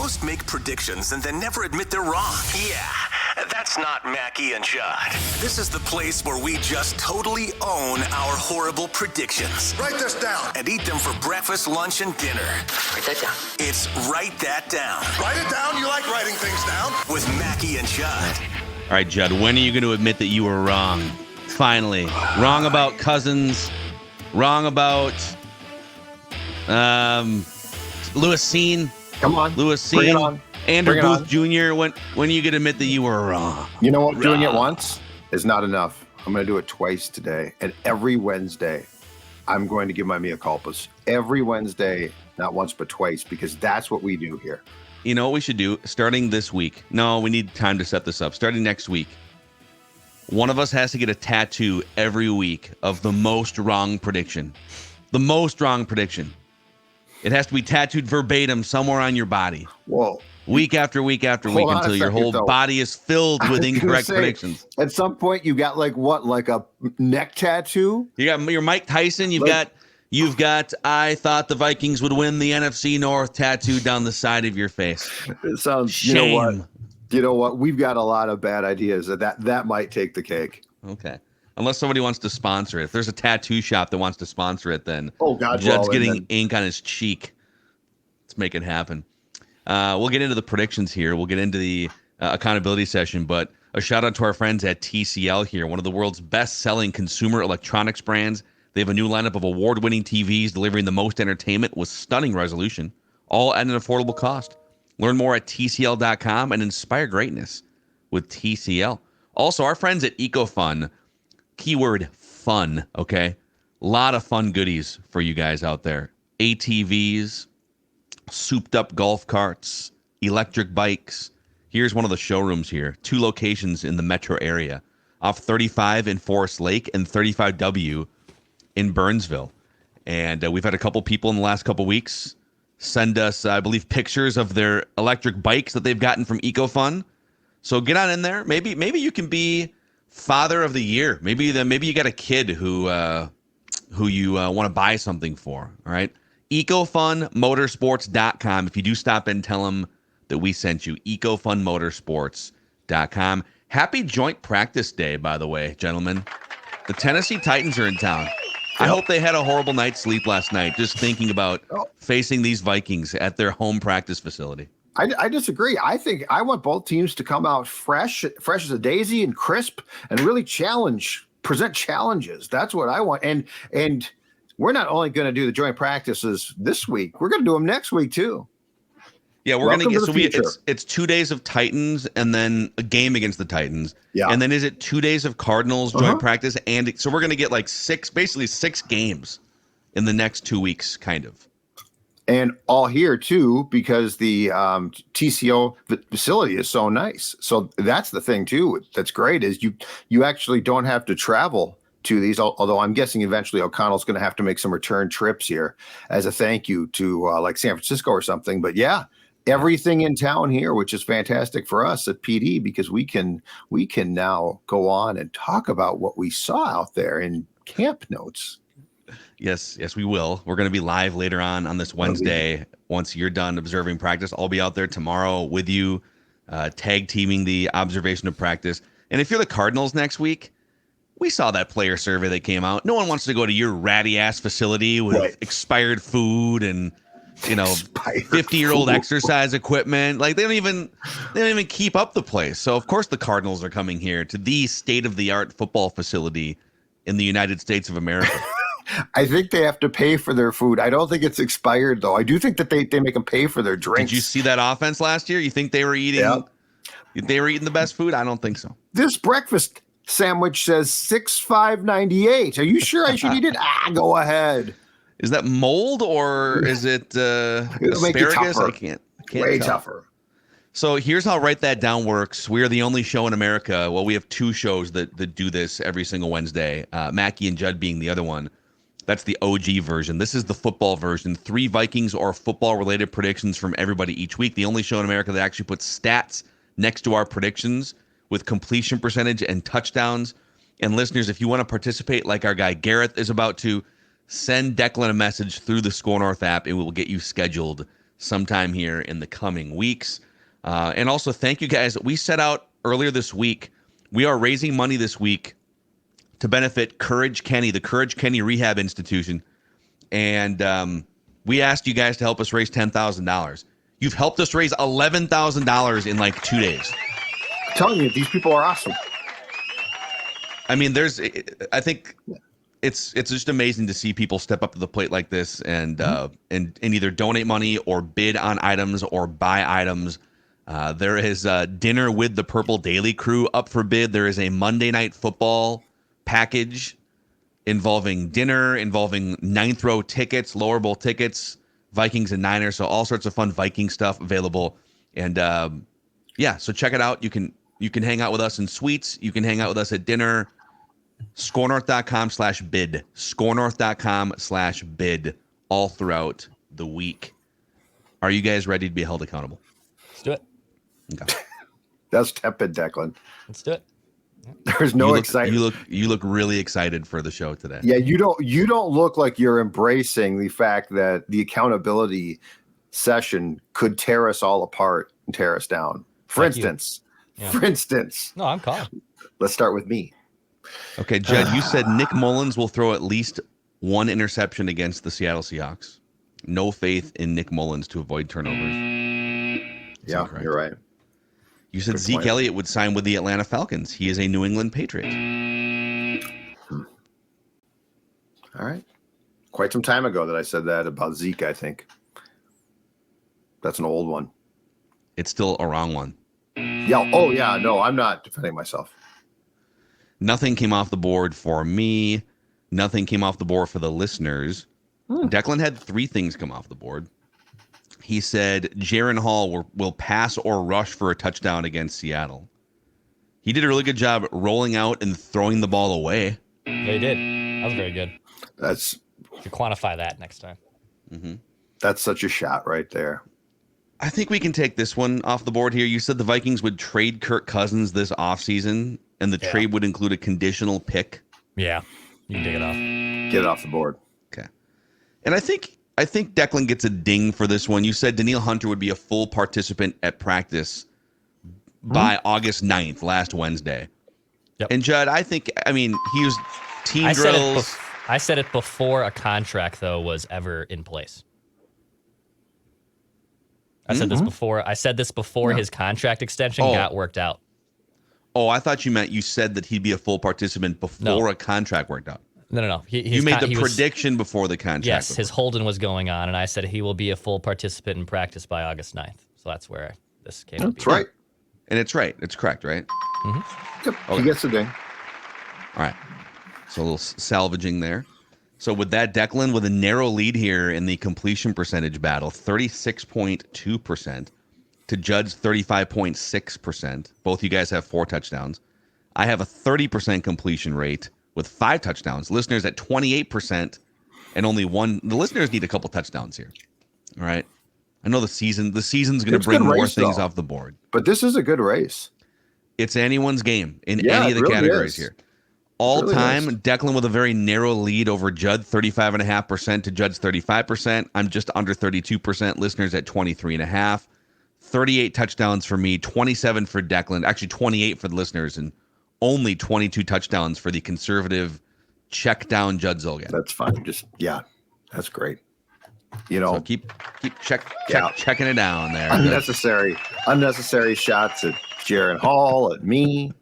Most make predictions and then never admit they're wrong. Yeah, that's not Mackie and Judd. This is the place where we just totally own our horrible predictions. Write this down. And eat them for breakfast, lunch, and dinner. Write that down. It's Write That Down. Write it down. You like writing things down. With Mackie and Judd. All right, Judd, when are you going to admit that you were wrong? Finally. Wrong about Cousins. Wrong about Lewis Cine. Come on. Lewis Bring it Cine. on. Andrew Bring it Booth on. Jr., when are you going to admit that you were wrong? You know what? Doing it once is not enough. I'm going to do it twice today. And every Wednesday, I'm going to give my mea culpas. Every Wednesday, not once but twice, because that's what we do here. You know what we should do? Starting this week. No, we need time to set this up. Starting next week. One of us has to get a tattoo every week of the most wrong prediction. The most wrong prediction. It has to be tattooed verbatim somewhere on your body. Whoa. Week after week after week until your whole body is filled with incorrect predictions. At some point, you got like a neck tattoo? You got your Mike Tyson. You've got I thought the Vikings would win the NFC North tattooed down the side of your face. It sounds, shame. You know what? We've got a lot of bad ideas. That might take the cake. Okay. Unless somebody wants to sponsor it. If there's a tattoo shop that wants to sponsor it, then Judd's getting ink on his cheek. Let's make it happen. We'll get into the predictions here. We'll get into the accountability session, but a shout out to our friends at TCL here, one of the world's best-selling consumer electronics brands. They have a new lineup of award-winning TVs delivering the most entertainment with stunning resolution, all at an affordable cost. Learn more at TCL.com and inspire greatness with TCL. Also, our friends at EcoFun, keyword fun, okay? A lot of fun goodies for you guys out there. ATVs, souped up golf carts, electric bikes. Here's one of the showrooms here. 2 locations in the metro area, off 35 in Forest Lake and 35W in Burnsville. And we've had a couple people in the last couple weeks send us, I believe, pictures of their electric bikes that they've gotten from EcoFun. So get on in there. Maybe you can be father of the year. Maybe you got a kid who you want to buy something for. All right. EcoFunMotorsports.com. If you do stop in, tell them that we sent you. EcoFunMotorsports.com. Happy joint practice day, by the way, gentlemen. The Tennessee Titans are in town. I hope they had a horrible night's sleep last night just thinking about facing these Vikings at their home practice facility. I disagree. I think I want both teams to come out fresh as a daisy and crisp and really present challenges. That's what I want. And we're not only going to do the joint practices this week, we're going to do them next week too. Yeah, we're going to get it's 2 days of Titans and then a game against the Titans. Yeah. And then is it 2 days of Cardinals joint practice? And so we're going to get like basically six games in the next 2 weeks, kind of. And all here too, because the TCO facility is so nice. So that's the thing too. That's great is you actually don't have to travel to these, although I'm guessing eventually O'Connell's going to have to make some return trips here as a thank you to like San Francisco or something. But yeah, everything in town here, which is fantastic for us at PD because we can now go on and talk about what we saw out there in camp notes. Yes, we will. We're going to be live later on this Wednesday. Once you're done observing practice, I'll be out there tomorrow with you, tag teaming the observation of practice. And if you're the Cardinals next week, we saw that player survey that came out. No one wants to go to your ratty ass facility with expired food and 50-year-old exercise equipment. Like they don't even keep up the place. So of course the Cardinals are coming here to the state-of-the-art football facility in the United States of America. I think they have to pay for their food. I don't think it's expired, though. I do think that they make them pay for their drinks. Did you see that offense last year? You think they were eating the best food? I don't think so. This breakfast sandwich says $6.98. Are you sure I should eat it? Go ahead. Is that mold or is it asparagus? I can't Way tell. tougher. So here's how Write That Down works. We are the only show in America. Well, we have 2 shows that do this every single Wednesday. Mackie and Judd being the other one. That's the OG version. This is the football version. 3 Vikings or football-related predictions from everybody each week. The only show in America that actually puts stats next to our predictions with completion percentage and touchdowns. And listeners, if you want to participate like our guy Gareth is about to, send Declan a message through the Score North app and we will get you scheduled sometime here in the coming weeks. And also thank you guys. We set out earlier this week. We are raising money this week to benefit Courage Kenny, the Courage Kenny Rehab Institution. And we asked you guys to help us raise $10,000. You've helped us raise $11,000 in like 2 days. I'm telling you, these people are awesome. I mean, I think it's just amazing to see people step up to the plate like this and either donate money or bid on items or buy items. There is dinner with the Purple Daily Crew up for bid. There is a Monday Night Football package involving dinner, involving ninth row tickets, lower bowl tickets, Vikings and Niners. So all sorts of fun Viking stuff available. And so check it out. You can hang out with us in suites. You can hang out with us at dinner. ScoreNorth.com/bid. ScoreNorth.com/bid all throughout the week. Are you guys ready to be held accountable? Let's do it. Okay. That's tepid, Declan. Let's do it. There's no excitement. You look really excited for the show today. Yeah, you don't look like you're embracing the fact that the accountability session could tear us all apart and tear us down. For instance. No, I'm calm. Let's start with me. Okay, Judd, you said Nick Mullins will throw at least one interception against the Seattle Seahawks. No faith in Nick Mullins to avoid turnovers. Yeah, you're right. You said Zeke Elliott would sign with the Atlanta Falcons. He is a New England Patriot. All right. Quite some time ago that I said that about Zeke, I think. That's an old one. It's still a wrong one. Yeah. Oh, yeah. No, I'm not defending myself. Nothing came off the board for me. Nothing came off the board for the listeners. Declan had 3 things come off the board. He said Jaron Hall will pass or rush for a touchdown against Seattle. He did a really good job rolling out and throwing the ball away. Yeah, he did. That was very good. That's you quantify that next time. Mm-hmm. That's such a shot right there. I think we can take this one off the board here. You said the Vikings would trade Kirk Cousins this offseason, and the trade would include a conditional pick. Yeah, you can take it off. Get it off the board. Okay. And I think Declan gets a ding for this one. You said Danielle Hunter would be a full participant at practice by August 9th, last Wednesday. Yep. And Judd, he was team drills. I said it before a contract, though, was ever in place. I said this before. I said this before his contract extension got worked out. Oh, I thought you meant you said that he'd be a full participant before a contract worked out. No. You made the prediction before the contract. Yes, his Holden was going on, and I said he will be a full participant in practice by August 9th. So that's where this came up. That's right. And it's right. It's correct, right? Mm-hmm. Yep. Okay. He gets the ding. All right. So a little salvaging there. So with that, Declan with a narrow lead here in the completion percentage battle, 36.2% to Judd's 35.6%. Both you guys have 4 touchdowns. I have a 30% completion rate with 5 touchdowns. Listeners at 28% and only 1. The listeners need a couple touchdowns here. All right. I know the season's going to bring more things off the board. But this is a good race. It's anyone's game in any of the categories here. All time, Declan with a very narrow lead over Judd, 35.5% to Judd's 35%. I'm just under 32%. Listeners at 23.5%. 38 touchdowns for me, 27 for Declan. Actually, 28 for the listeners, and only 22 touchdowns for the conservative check down Judd Zolgan. That's fine. That's great. So keep checking it down there. Unnecessary shots at Jaron Hall, at me.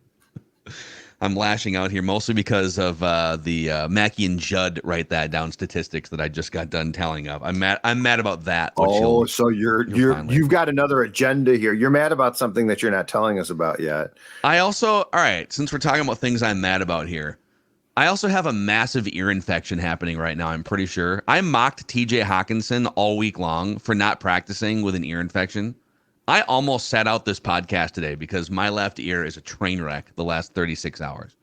I'm lashing out here mostly because of the Mackie and Judd write that down statistics that I just got done tallying up. I'm mad about that. So you've got another agenda here. You're mad about something that you're not telling us about yet. All right, since we're talking about things I'm mad about here, I also have a massive ear infection happening right now, I'm pretty sure. I mocked TJ Hockenson all week long for not practicing with an ear infection. I almost sat out this podcast today because my left ear is a train wreck the last 36 hours.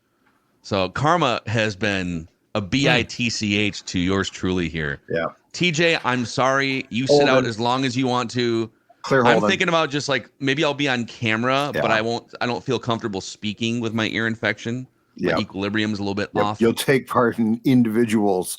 So karma has been a bitch to yours truly here. Yeah. TJ, I'm sorry. You sit out as long as you want to. I'm thinking about just like maybe I'll be on camera, but I don't feel comfortable speaking with my ear infection. My equilibrium's a little bit off. You'll take part in individuals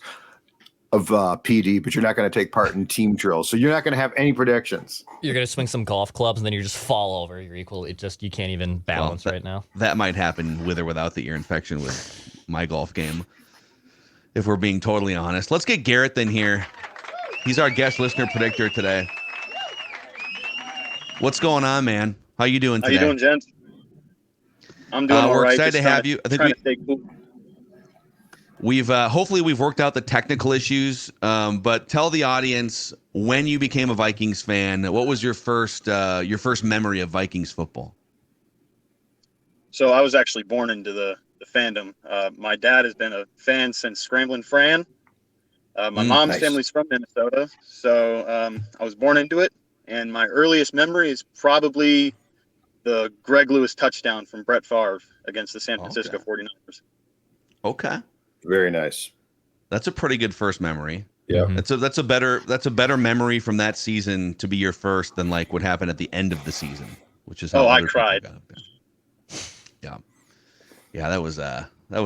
PD, but you're not going to take part in team drills, so you're not going to have any predictions. You're going to swing some golf clubs, and then you just fall over. You're equal. You can't even balance right now. That might happen with or without the ear infection with my golf game, if we're being totally honest. Let's get Gareth in here. He's our guest listener predictor today. What's going on, man? How you doing today? How you doing, gents? I'm doing all we're right. Excited to have you. I think we've hopefully we've worked out the technical issues, but tell the audience when you became a Vikings fan. What was your first memory of Vikings football? So I was actually born into the fandom. My dad has been a fan since Scramblin' Fran. My mom's family's from Minnesota, so I was born into it. And my earliest memory is probably the Greg Lewis touchdown from Brett Favre against the San Francisco 49ers. Okay. Very nice. That's a pretty good first memory. Yeah. That's a better memory from that season to be your first than like what happened at the end of the season, which is how I cried. Yeah, that was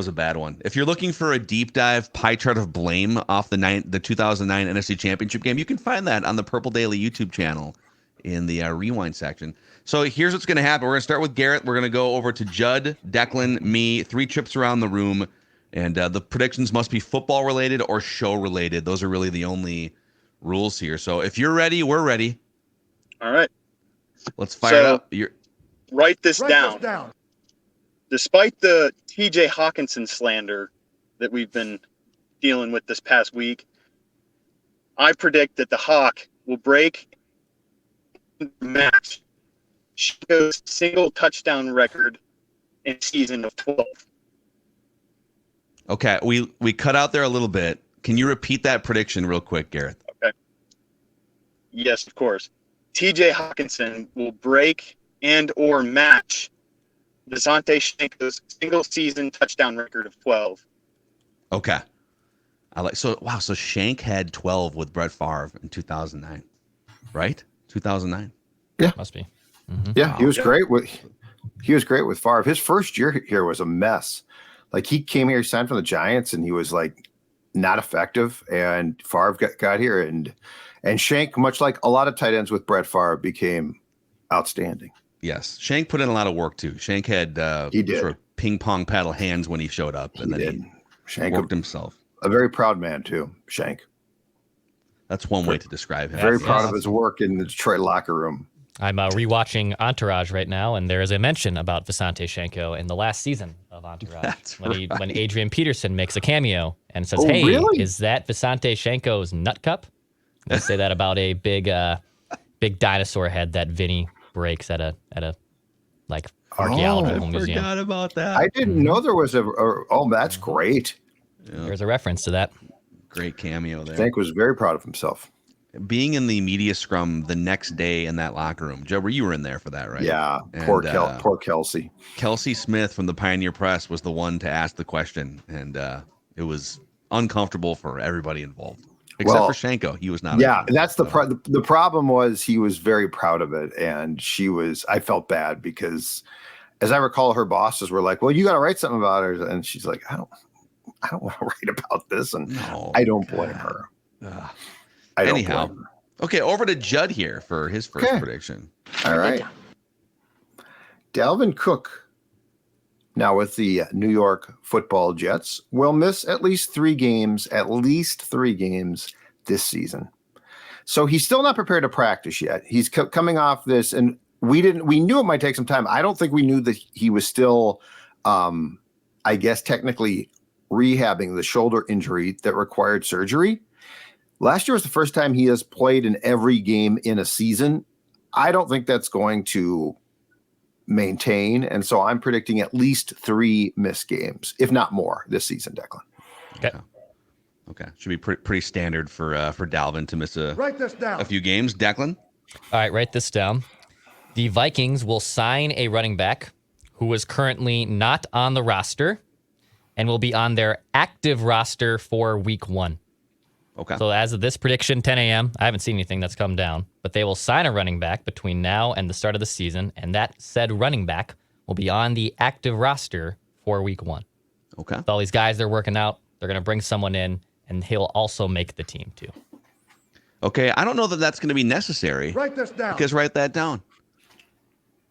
a bad one. If you're looking for a deep dive pie chart of blame off the 2009 NFC Championship game, you can find that on the Purple Daily YouTube channel in the rewind section. So here's what's going to happen. We're going to start with Gareth. We're going to go over to Judd, Declan, me, 3 trips around the room. And the predictions must be football related or show related. Those are really the only rules here. So if you're ready, we're ready. All right. Let's fire it up. Write this down. Despite the TJ Hockenson slander that we've been dealing with this past week, I predict that the Hawk will break match Chicago's single touchdown record in a season of 12. Okay, we cut out there a little bit. Can you repeat that prediction real quick, Gareth? Okay. Yes, of course. TJ Hockenson will break and or match Visanthe Shianco's single season touchdown record of 12. Okay. So Shank had 12 with Brett Favre in 2009. Right? 2009. Yeah. Must be. Mm-hmm. Yeah, he was great with Favre. His first year here was a mess. Like he came here, signed from the Giants, and he was like not effective. And Favre got here, and Shank, much like a lot of tight ends with Brett Favre, became outstanding. Yes, Shank put in a lot of work too. Shank had he did. Sort of ping pong paddle hands when he showed up, and Shank worked himself. A very proud man too, Shank. That's one way to describe him. Very proud of his work in the Detroit locker room. I'm rewatching Entourage right now, and there is a mention about Visanthe Shianco in the last season of Entourage when Adrian Peterson makes a cameo and says, "Hey, really? Is that Visanthe Shianco's nut cup?" They say that about a big dinosaur head that Vinny breaks at a like archaeological museum. I forgot about that. I didn't know there was that's great. Yeah. There's a reference to that. Great cameo there. Tank was very proud of himself. Being in the media scrum the next day in that locker room, Joe, you were in there for that, right? Yeah, and, poor Kelsey. Kelsey Smith from the Pioneer Press was the one to ask the question, and it was uncomfortable for everybody involved. Except for Shianco, he was not. Yeah, that's the problem was he was very proud of it, and I felt bad because, as I recall, her bosses were like, "Well, you got to write something about her," and she's like, "I don't want to write about this," and I don't blame her. Anyhow, okay, over to Judd here for his first prediction. All right, Dalvin Cook. Now with the New York Football Jets, will miss at least 3 games this season. So he's still not prepared to practice yet. He's coming off this, and we knew it might take some time. I don't think we knew that he was still, I guess, technically rehabbing the shoulder injury that required surgery. Last year was the first time he has played in every game in a season. I don't think that's going to maintain, and so I'm predicting at least 3 missed games, if not more, this season, Declan. Okay. Should be pretty standard for Dalvin to miss write this down. A few games. Declan? All right, write this down. The Vikings will sign a running back who is currently not on the roster and will be on their active roster for week 1. Okay. So as of this prediction, 10 a.m., I haven't seen anything that's come down, but they will sign a running back between now and the start of the season, and that said running back will be on the active roster for week 1. Okay. With all these guys they're working out, they're going to bring someone in, and he'll also make the team too. Okay, I don't know that that's going to be necessary. Write this down. Because write that down.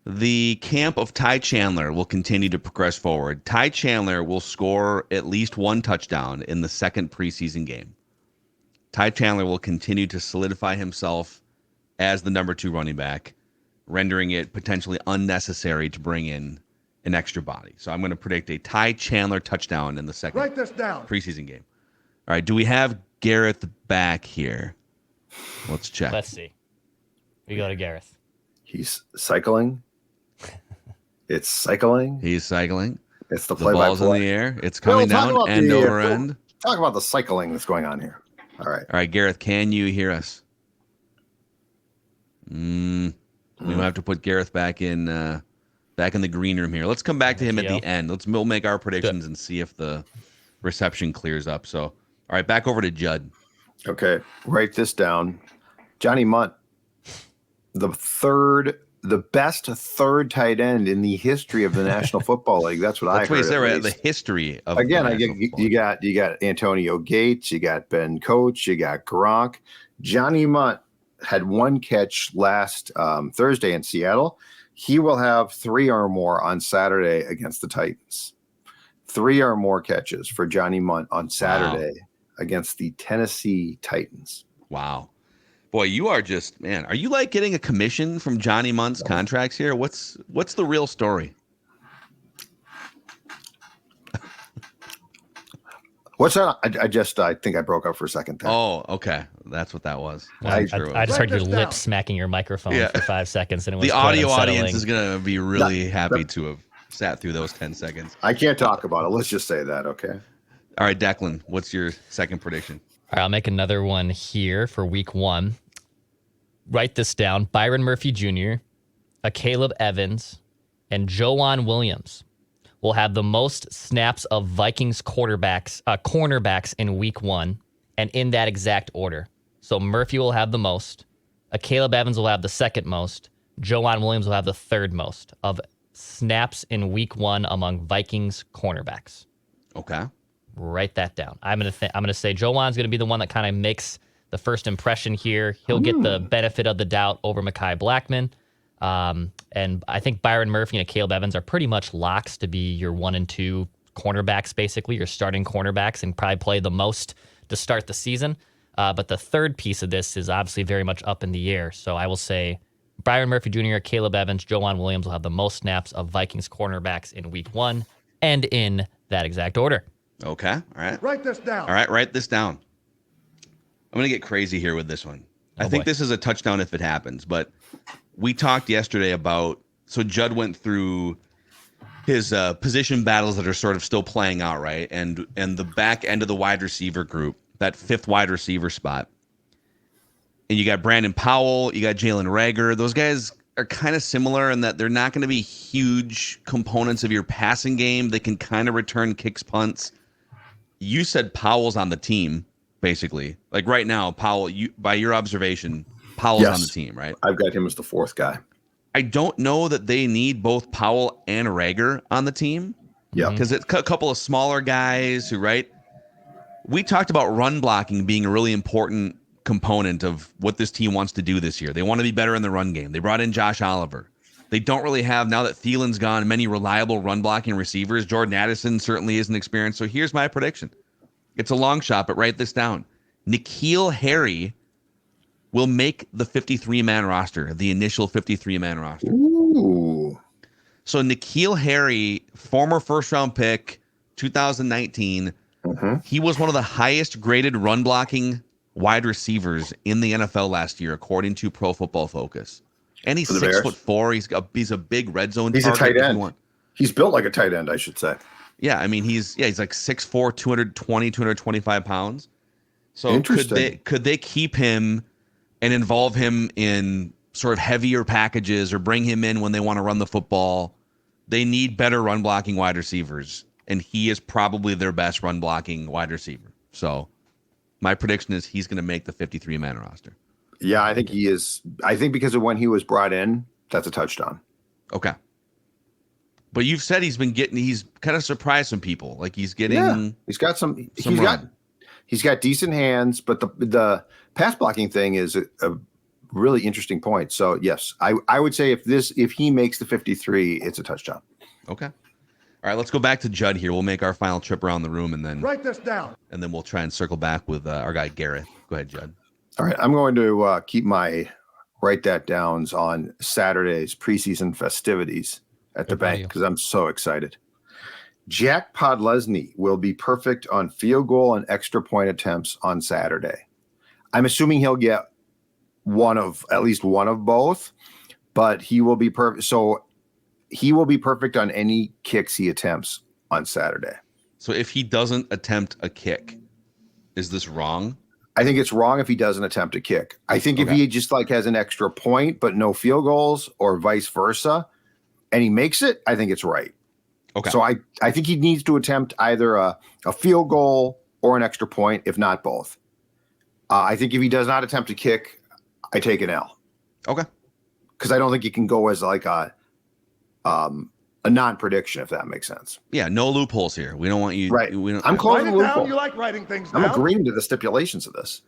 The camp of Ty Chandler will continue to progress forward. Ty Chandler will score at least one touchdown in the second preseason game. Ty Chandler will continue to solidify himself as the number 2 running back, rendering it potentially unnecessary to bring in an extra body. So I'm going to predict a Ty Chandler touchdown in the second preseason game. All right, do we have Gareth back here? Let's check. Let's see. We go to Gareth. He's cycling. It's cycling. He's cycling. It's the play-by-play. The ball's in the air. It's coming down end over end. Talk about the cycling that's going on here. All right, Gareth, can you hear us? We might have to put Gareth back in the green room here. Let's come back to him at the end. We'll make our predictions and see if the reception clears up. So, all right, back over to Judd. Okay, write this down. Johnny Munt, the best third tight end in the history of the National Football League. That's what I heard. That's right. The history of you got Antonio Gates, you got Ben Coach, you got Gronk. Johnny Munt had one catch last Thursday in Seattle. He will have 3 or more on Saturday against the Titans. 3 or more catches for Johnny Munt on Saturday against the Tennessee Titans. Wow. Boy, you are just, man, are you like getting a commission from Johnny Munt's contracts here? What's the real story? What's that? I think I broke up for a second there. Oh, okay. That's what that was. I just heard your lips smacking your microphone for 5 seconds. And it was the audio audience is going to be really happy to have sat through those 10 seconds. I can't talk about it. Let's just say that, okay? All right, Declan, what's your second prediction? All right, I'll make another one here for week 1. Write this down. Byron Murphy Jr., Caleb Evans, and Joanne Williams will have the most snaps of Vikings cornerbacks in week 1, and in that exact order. So Murphy will have the most. Caleb Evans will have the second most. Joanne Williams will have the third most of snaps in week 1 among Vikings cornerbacks. Okay. Write that down. I'm gonna say Joanne's gonna be the one that kind of makes the first impression here. He'll get the benefit of the doubt over Mekhi Blackman. And I think Byron Murphy and Caleb Evans are pretty much locks to be your 1 and 2 cornerbacks, basically your starting cornerbacks, and probably play the most to start the season. But the third piece of this is obviously very much up in the air. So I will say Byron Murphy Jr., Caleb Evans, Joanne Williams will have the most snaps of Vikings cornerbacks in week 1 and in that exact order. Okay. All right. Write this down. All right. Write this down. I'm going to get crazy here with this one. I think this is a touchdown if it happens, but we talked yesterday about, so Judd went through his position battles that are sort of still playing out, right? And the back end of the wide receiver group, that 5th wide receiver spot. And you got Brandon Powell, you got Jalen Reagor. Those guys are kind of similar in that they're not going to be huge components of your passing game. They can kind of return kicks, punts. You said Powell's on the team, basically. Like right now, Powell, by your observation, Powell's on the team, right? I've got him as the 4th guy. I don't know that they need both Powell and Reagor on the team. Yeah. Because it's a couple of smaller guys who, right? We talked about run blocking being a really important component of what this team wants to do this year. They want to be better in the run game. They brought in Josh Oliver. They don't really have, now that Thielen's gone, many reliable run blocking receivers. Jordan Addison certainly isn't experienced. So here's my prediction. It's a long shot, but write this down. N'Keal Harry will make the 53-man roster, the initial 53-man roster. Ooh. So N'Keal Harry, former first-round pick, 2019, he was one of the highest graded run blocking wide receivers in the NFL last year, according to Pro Football Focus. And he's 6'4". He's a big red zone. He's a tight end. He's built like a tight end, I should say. Yeah, I mean he's like 6'4", 225 pounds. So could they keep him and involve him in sort of heavier packages or bring him in when they want to run the football? They need better run blocking wide receivers, and he is probably their best run blocking wide receiver. So my prediction is he's going to make the 53-man roster. Yeah, I think he is. I think because of when he was brought in, that's a touchdown. Okay. But you've said he's kind of surprised some people. Like he's getting, he's got some he's got decent hands, but the pass blocking thing is a really interesting point. So yes, I would say if he makes the 53, it's a touchdown. Okay. All right, let's go back to Judd here. We'll make our final trip around the room and then write this down. And then we'll try and circle back with our guy Gareth. Go ahead, Judd. All right, I'm going to keep my write that downs on Saturday's preseason festivities at the bank because I'm so excited. Jack Podlesny will be perfect on field goal and extra point attempts on Saturday. I'm assuming he'll get at least one of both, but he will be perfect. So he will be perfect on any kicks he attempts on Saturday. So if he doesn't attempt a kick, is this wrong? I think it's wrong if he doesn't attempt a kick. I think if he just has an extra point but no field goals or vice versa, and he makes it, I think it's right. Okay. So I think he needs to attempt either a field goal or an extra point, if not both. I think if he does not attempt a kick, I take an L. Okay. Because I don't think he can go as a non-prediction, if that makes sense. Yeah, no loopholes here. We don't want you. Right. I'm closing the loophole. You like writing things down. I'm agreeing to the stipulations of this.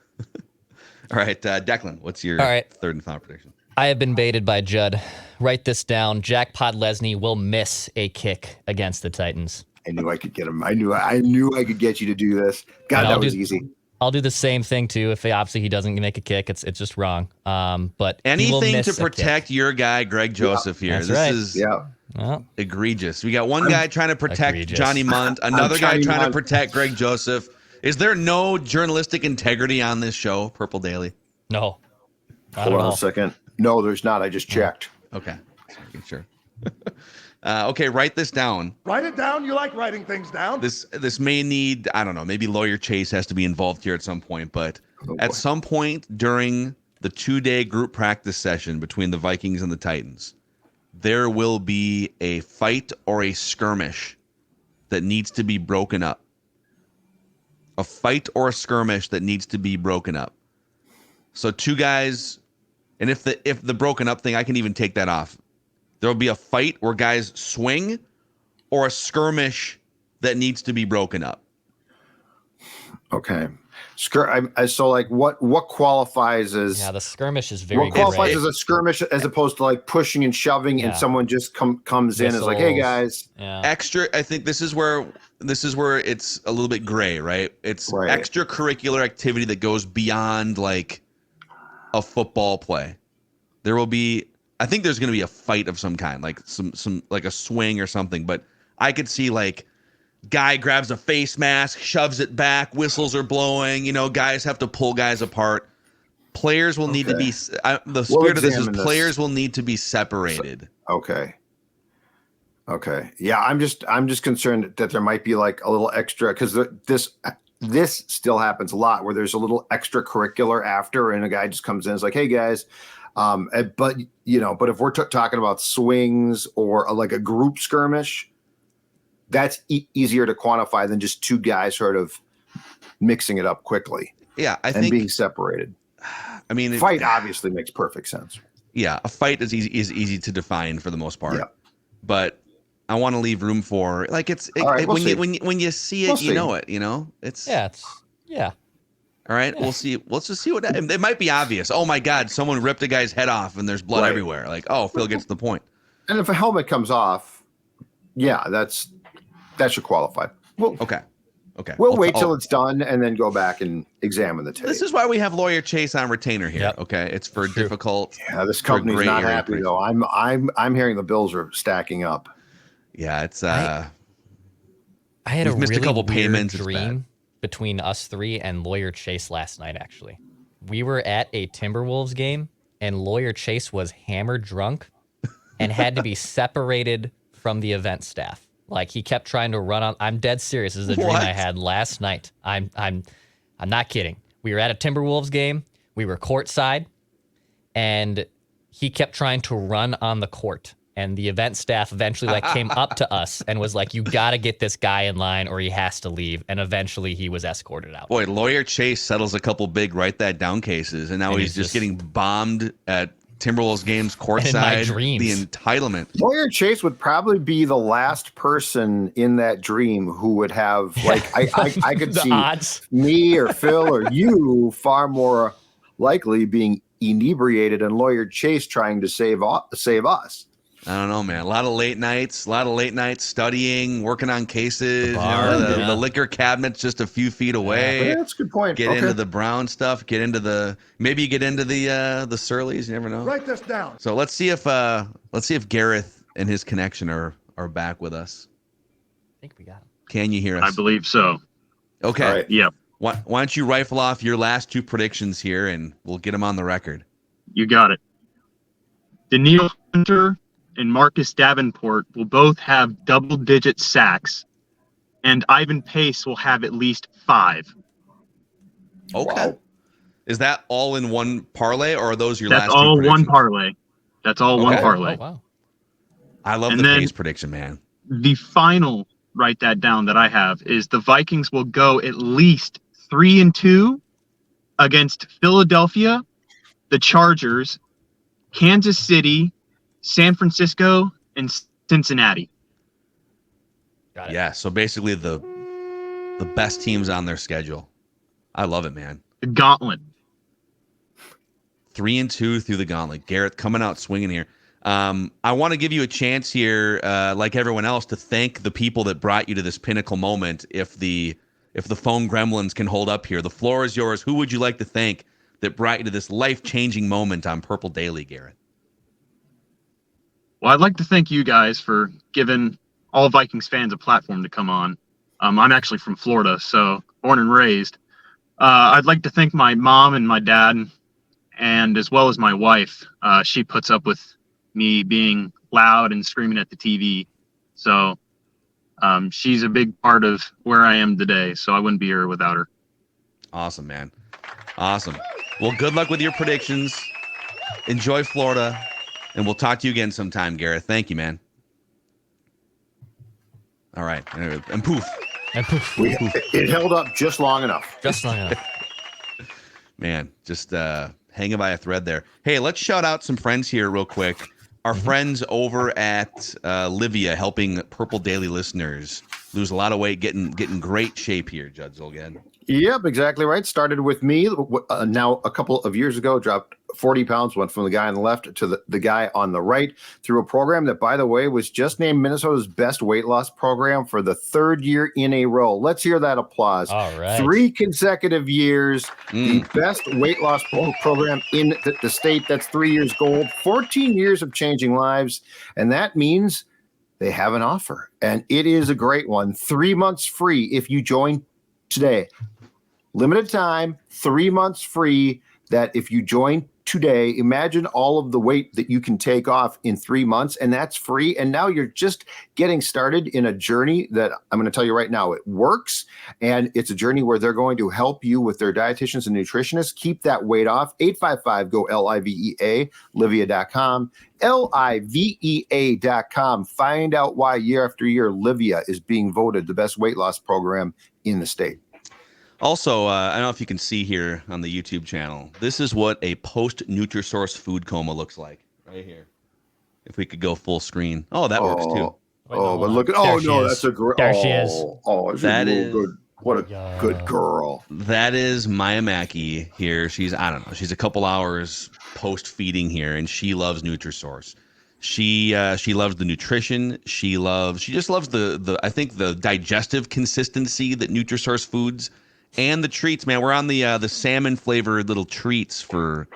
All right, Declan, what's your third and final prediction? I have been baited by Judd. Write this down. Jack Podlesny will miss a kick against the Titans. I knew I could get him. I knew I could get you to do this. God, that was easy. I'll do the same thing too. If he doesn't make a kick, it's just wrong. But anything to protect your guy Greg Joseph here. This is egregious. We got one guy trying to protect Johnny Munt, another guy trying to protect Greg Joseph. Is there no journalistic integrity on this show, Purple Daily? No. Hold on a second. No, there's not. I just checked. Okay. Making sure. Okay, write this down. Write it down. You like writing things down. This may need, I don't know, maybe Lawyer Chase has to be involved here at some point, but at some point during the 2-day group practice session between the Vikings and the Titans, there will be a fight or a skirmish that needs to be broken up. A fight or a skirmish that needs to be broken up. So two guys, and if the broken up thing, I can even take that off. There'll be a fight where guys swing or a skirmish that needs to be broken up. Okay. What qualifies as... Yeah, the skirmish is very good. What qualifies as a skirmish as opposed to pushing and shoving and someone just comes in and is like, hey, guys. Yeah. Extra, I think this is where it's a little bit gray, right? It's extracurricular activity that goes beyond a football play. There will be... I think there's going to be a fight of some kind, some a swing or something. But I could see guy grabs a face mask, shoves it back, whistles are blowing. Guys have to pull guys apart. Players will need to be. The spirit of this is players will need to be separated. Okay. Yeah, I'm just concerned that there might be a little extra because this still happens a lot where there's a little extracurricular after, and a guy just comes in and is like, hey guys. But if we're talking about swings or a group skirmish, that's easier to quantify than just two guys sort of mixing it up quickly. Yeah, I think being separated. I mean, fight obviously makes perfect sense. Yeah, a fight is easy to define for the most part. Yeah. But I want to leave room for when you see it, you know it. It's yeah. All right, we'll see. Let's just see what it might be obvious. Oh my God, someone ripped a guy's head off and there's blood everywhere. Phil gets the point. And if a helmet comes off, that should qualify. Okay. We'll wait till it's done and then go back and examine the tape. This is why we have Lawyer Chase on retainer here. Yep. Okay, it's for difficult. Yeah, this company's not happy though. I'm hearing the bills are stacking up. Yeah, it's. I had a missed really a couple payments. Dream between us three and Lawyer Chase last night. Actually, we were at a Timberwolves game and Lawyer Chase was hammered drunk and had to be separated from the event staff. He kept trying to run on. I'm dead serious. This is a dream I had last night. I'm not kidding. We were at a Timberwolves game. We were courtside, and he kept trying to run on the court. And the event staff eventually came up to us and was like, "You got to get this guy in line, or he has to leave." And eventually, he was escorted out. Boy, Lawyer Chase settles a couple big write that down cases, and now he's just getting bombed at Timberwolves games courtside. The entitlement. Lawyer Chase would probably be the last person in that dream who would have, like, I could see odds. Me or Phil or you far more likely being inebriated and Lawyer Chase trying to save us. I don't know, man. A lot of late nights studying, working on cases. The liquor cabinet's just a few feet away. Yeah, that's a good point. Get into the Brown stuff. Maybe you get into the Surleys. You never know. Write this down. So let's see if Gareth and his connection are back with us. I think we got him. Can you hear us? I believe so. Okay. All right. Yep. Why don't you rifle off your last two predictions here, and we'll get them on the record. You got it. Daniil Hunter and Marcus Davenport will both have double-digit sacks, and Ivan Pace will have at least 5. Okay. Wow. Is that all in one parlay, or are those your That's last two all predictions? one parlay. That's all one parlay. Oh, wow. I love the Pace prediction, man. The final, write that down, that I have is the Vikings will go at least 3-2 against Philadelphia, the Chargers, Kansas City, San Francisco, and Cincinnati. Got it. Yeah, so basically the best teams on their schedule. I love it, man. The gauntlet. 3-2 through the gauntlet. Gareth coming out swinging here. I want to give you a chance here, like everyone else, to thank the people that brought you to this pinnacle moment. If the phone gremlins can hold up here, the floor is yours. Who would you like to thank that brought you to this life-changing moment on Purple Daily, Gareth? Well, I'd like to thank you guys for giving all Vikings fans a platform to come on. I'm actually from Florida, so born and raised. I'd like to thank my mom and my dad, and as well as my wife. She puts up with me being loud and screaming at the TV. So she's a big part of where I am today, so I wouldn't be here without her. Awesome, man. Awesome. Well, good luck with your predictions. Enjoy Florida. And we'll talk to you again sometime, Gareth. Thank you, man. All right. And poof. And poof. It held up just long enough. Just long enough. Man, just hanging by a thread there. Hey, let's shout out some friends here real quick. Our friends over at Livia, helping Purple Daily listeners lose a lot of weight, getting great shape here, Judd Zolgan. Yep, exactly right. Started with me now a couple of years ago, dropped 40 pounds, went from the guy on the left to the guy on the right through a program that, by the way, was just named Minnesota's best weight loss program for the 3rd year in a row. Let's hear that applause. All right. 3 consecutive years, the best weight loss program in the state. That's 3 years gold, 14 years of changing lives. And that means they have an offer, and it is a great one. 3 months free if you join today. Limited time, 3 months free. That if you join today, imagine all of the weight that you can take off in 3 months, and that's free. And now you're just getting started in a journey that I'm going to tell you right now, it works. And it's a journey where they're going to help you with their dietitians and nutritionists keep that weight off. 855-GO-LIVEA, Livia.com, LIVEA.com. Find out why year after year, Livia is being voted the best weight loss program in the state. Also, I don't know if you can see here on the YouTube channel, this is what a post-Nutrisource food coma looks like right here. If we could go full screen. Oh, that works too. Oh, but look at, oh no, that's a great, there she is. Oh, that is good. What a good girl. That is Maya Mackey here. She's, I don't know, she's a couple hours post-feeding here, and she loves Nutrisource. She loves the nutrition. She just loves the I think the digestive consistency that Nutrisource foods. And the treats, man. We're on the salmon flavored little treats for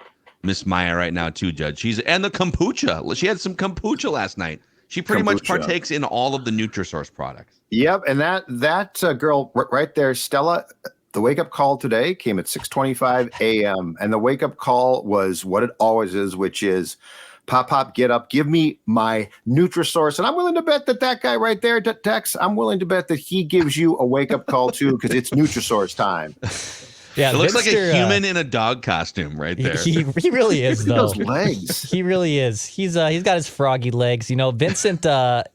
Miss Maya right now too, Judge. And the kombucha. She had some kombucha last night. She pretty much partakes in all of the Nutrisource products. Yep, and that girl right there, Stella. The wake up call today came at 6:25 a.m. and the wake up call was what it always is, which is, Pop, get up, give me my Nutrisource. And I'm willing to bet that guy right there, Tex, I'm willing to bet that he gives you a wake-up call, too, because it's Nutrisource time. Yeah, it looks like a human in a dog costume right there. He really is, though. Those legs. He really is. He's got his froggy legs. You know, Vincent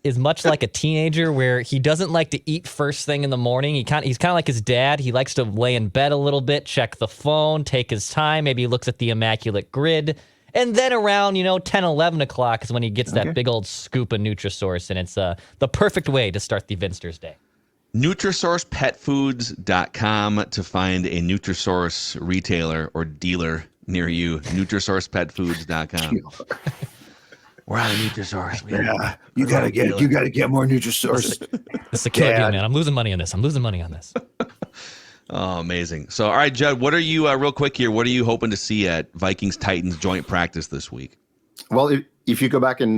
is much like a teenager where he doesn't like to eat first thing in the morning. He's kind of like his dad. He likes to lay in bed a little bit, check the phone, take his time. Maybe he looks at the immaculate grid. And then around, 10, 11 o'clock is when he gets that big old scoop of Nutrisource, and it's the perfect way to start the Vinsters Day. NutrisourcePetFoods.com to find a Nutrisource retailer or dealer near you. NutrisourcePetFoods.com. We're out of Nutrisource. Yeah, you gotta get more Nutrisource. This is a killer deal, man. I'm losing money on this. Oh, amazing. So, all right, Judd, what are you, real quick here, what are you hoping to see at Vikings-Titans joint practice this week? Well, if you go back and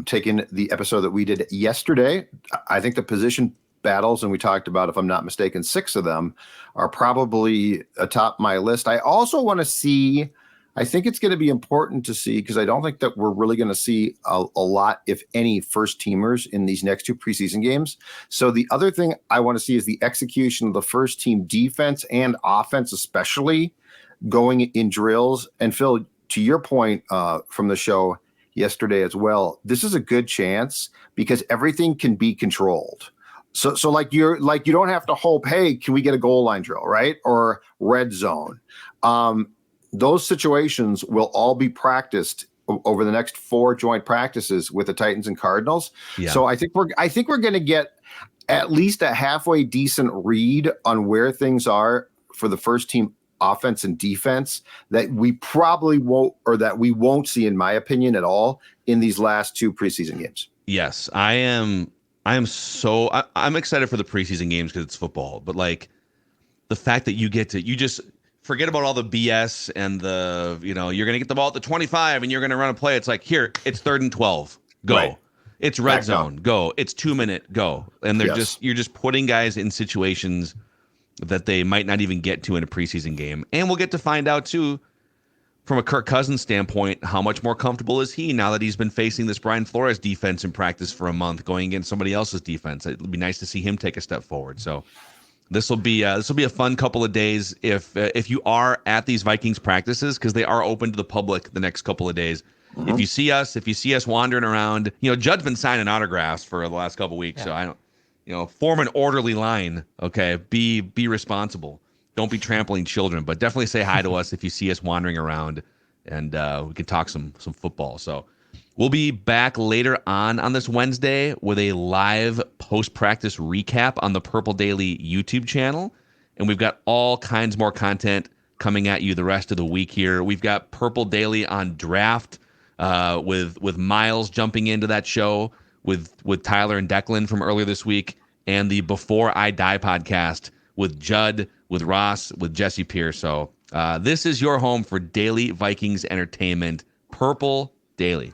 take in the episode that we did yesterday, I think the position battles, and we talked about, if I'm not mistaken, 6 of them, are probably atop my list. I also want to see, I think it's going to be important to see, because I don't think that we're really going to see a lot, if any, first teamers in these next 2 preseason games. So the other thing I want to see is the execution of the first team defense and offense, especially going in drills. And Phil, to your point from the show yesterday as well, this is a good chance because everything can be controlled. So you don't have to hope, hey, can we get a goal line drill, right? Or red zone. Those situations will all be practiced over the next 4 joint practices with the Titans and Cardinals. Yeah. So I think we're going to get at least a halfway decent read on where things are for the first team offense and defense that we probably won't, or that we won't see, in my opinion, at all in these last 2 preseason games. Yes, I'm excited for the preseason games because it's football, but like the fact that you just forget about all the BS and you're going to get the ball at the 25 and you're going to run a play. It's like, here, it's 3rd and 12, go. Right. It's red zone, go. It's 2-minute, go. And you're just putting guys in situations that they might not even get to in a preseason game. And we'll get to find out too, from a Kirk Cousins standpoint, how much more comfortable is he now that he's been facing this Brian Flores defense in practice for a month, going against somebody else's defense. It'll be nice to see him take a step forward. So this will be a fun couple of days if you are at these Vikings practices, because they are open to the public the next couple of days. Mm-hmm. If you see us wandering around, Judd's been signing autographs for the last couple of weeks, so I don't, form an orderly line. Okay, be responsible. Don't be trampling children, but definitely say hi to us if you see us wandering around, and we can talk some football. So we'll be back later on this Wednesday with a live post-practice recap on the Purple Daily YouTube channel. And we've got all kinds more content coming at you the rest of the week here. We've got Purple Daily on draft with Miles jumping into that show with Tyler and Declan from earlier this week, and the Before I Die podcast with Judd, with Ross, with Jesse Pierce. So this is your home for daily Vikings entertainment, Purple Daily.